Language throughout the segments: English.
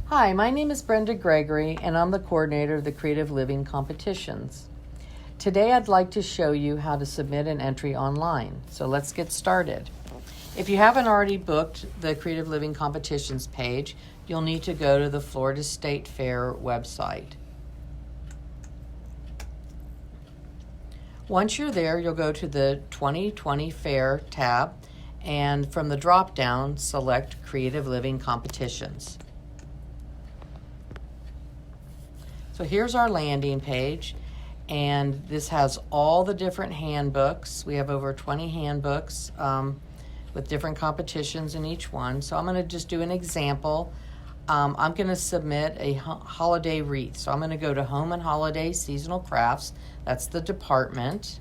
Hi, my name is Brenda Gregory, and I'm the coordinator of the Creative Living Competitions. Today I'd like to show you how to submit an entry online. So let's get started. If you haven't already booked the Creative Living Competitions page, you'll need to go to the Florida State Fair website. Once you're there, you'll go to the 2020 Fair tab, and from the drop-down, select Creative Living Competitions. So here's our landing page, and this has all the different handbooks. We have over 20 handbooks with different competitions in each one. So I'm going to just do an example. I'm going to submit a holiday wreath. So I'm going to go to Home and Holiday Seasonal Crafts. That's the department.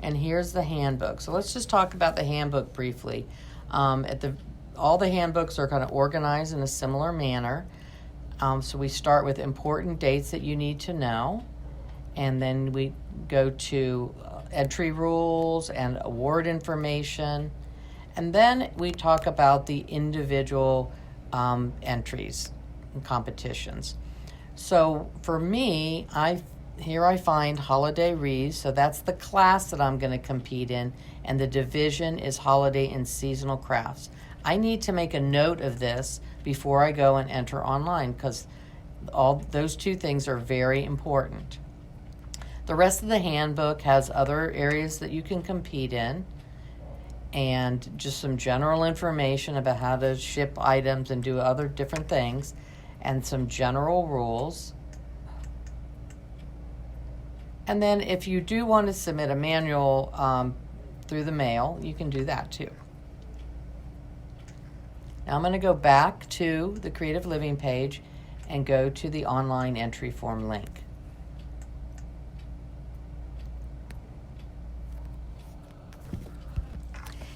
And here's the handbook. So let's just talk about the handbook briefly. All the handbooks are kind of organized in a similar manner. So we start with important dates that you need to know, and then we go to entry rules and award information, and then we talk about the individual entries and competitions. So for me, here I find Holiday Wreaths, so that's the class that I'm going to compete in, and the division is Holiday and Seasonal Crafts. I need to make a note of this before I go and enter online because all those two things are very important. The rest of the handbook has other areas that you can compete in and just some general information about how to ship items and do other different things and some general rules. And then if you do want to submit a manual through the mail, you can do that too. Now I'm going to go back to the Creative Living page and go to the online entry form link.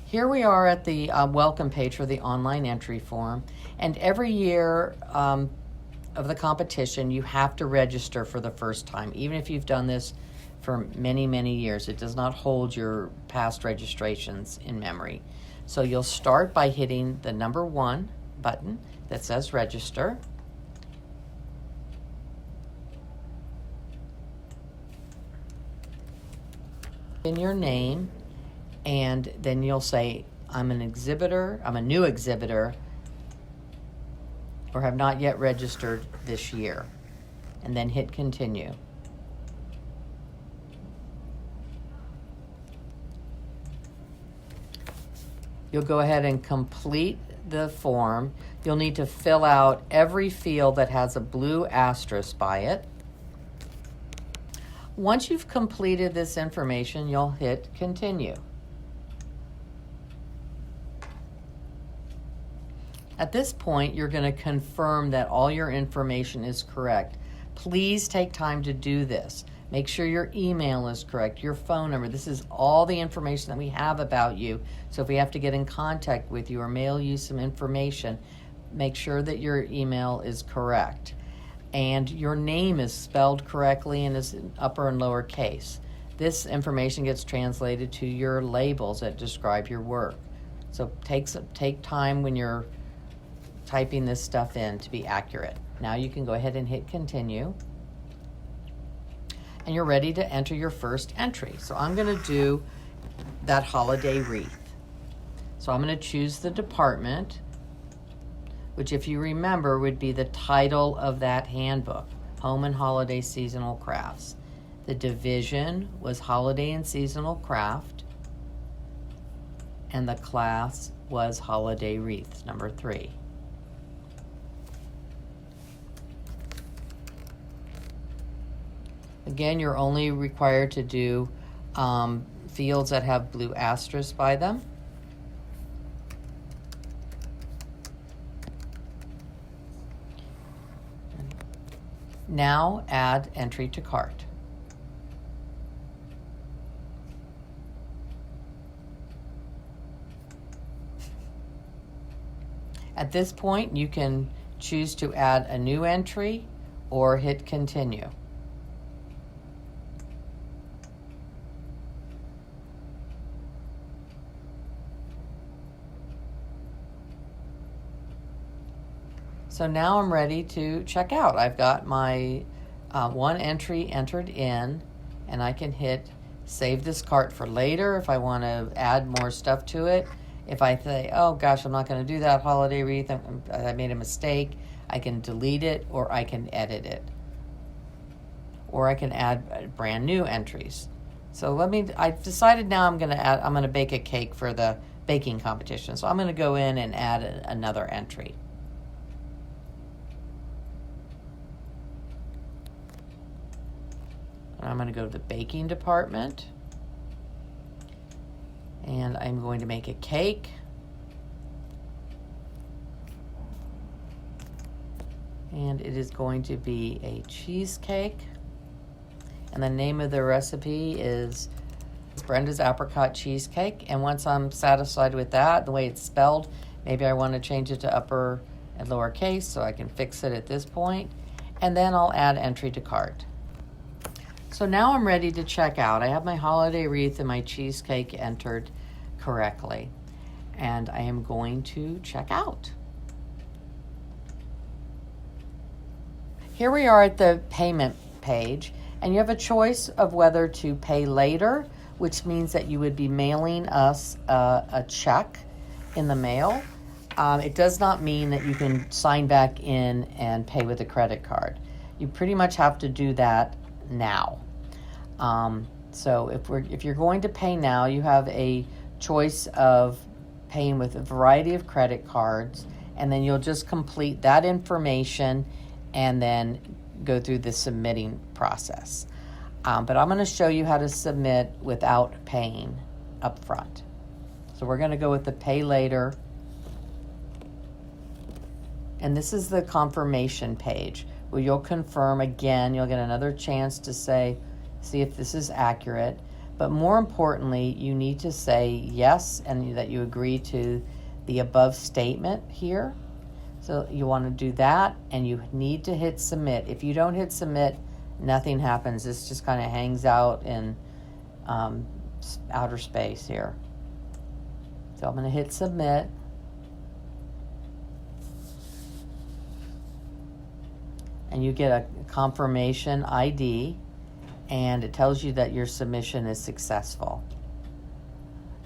Here we are at the welcome page for the online entry form, and every year of the competition you have to register for the first time, even if you've done this for many, many years. It does not hold your past registrations in memory. So you'll start by hitting the number 1 button that says register. In your name, and then you'll say, I'm an exhibitor, I'm a new exhibitor, or have not yet registered this year, and then hit continue. You'll go ahead and complete the form. You'll need to fill out every field that has a blue asterisk by it. Once you've completed this information, you'll hit continue. At this point, you're going to confirm that all your information is correct. Please take time to do this. Make sure your email is correct, your phone number. This is all the information that we have about you. So if we have to get in contact with you or mail you some information, make sure that your email is correct. And your name is spelled correctly and is in upper and lower case. This information gets translated to your labels that describe your work. So take time when you're typing this stuff in to be accurate. Now you can go ahead and hit continue. And you're ready to enter your first entry. So I'm going to do that holiday wreath. So I'm going to choose the department, which if you remember would be the title of that handbook, Home and Holiday Seasonal Crafts. The division was Holiday and Seasonal Craft, and the class was Holiday Wreaths, number 3. Again, you're only required to do fields that have blue asterisks by them. Now add entry to cart. At this point, you can choose to add a new entry or hit continue. So now I'm ready to check out. I've got my one entry entered in, and I can hit save this cart for later if I want to add more stuff to it. If I say, oh gosh, I'm not going to do that holiday wreath, I made a mistake, I can delete it, or I can edit it. Or I can add brand new entries. So I've decided now I'm going to bake a cake for the baking competition. So I'm going to go in and add another entry. And I'm going to go to the baking department. And I'm going to make a cake. And it is going to be a cheesecake. And the name of the recipe is Brenda's Apricot Cheesecake. And once I'm satisfied with that, the way it's spelled, maybe I want to change it to upper and lower case, so I can fix it at this point. And then I'll add entry to cart. So now I'm ready to check out. I have my holiday wreath and my cheesecake entered correctly. And I am going to check out. Here we are at the payment page, and you have a choice of whether to pay later, which means that you would be mailing us a check in the mail. It does not mean that you can sign back in and pay with a credit card. You pretty much have to do that now. So if you're going to pay now, you have a choice of paying with a variety of credit cards, and then you'll just complete that information and then go through the submitting process. But I'm going to show you how to submit without paying up front. So we're going to go with the pay later. And this is the confirmation page where you'll confirm again. You'll get another chance to see if this is accurate. But more importantly, you need to say yes and that you agree to the above statement here. So you want to do that, and you need to hit submit. If you don't hit submit, nothing happens. This just kind of hangs out in outer space here. So I'm going to hit submit. And you get a confirmation ID, and it tells you that your submission is successful.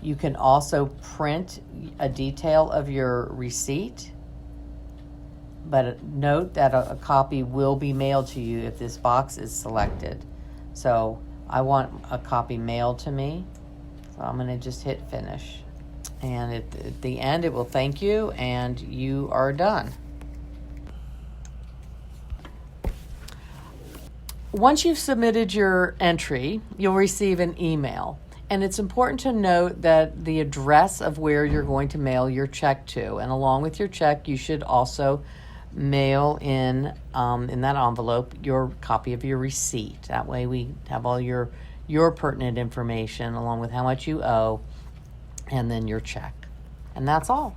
You can also print a detail of your receipt, but note that a copy will be mailed to you if this box is selected. So I want a copy mailed to me, so I'm going to just hit finish. And at the end, it will thank you, and you are done. Once you've submitted your entry, you'll receive an email. And it's important to note that the address of where you're going to mail your check to, and along with your check, you should also mail in that envelope your copy of your receipt. That way we have all your pertinent information along with how much you owe and then your check. And that's all.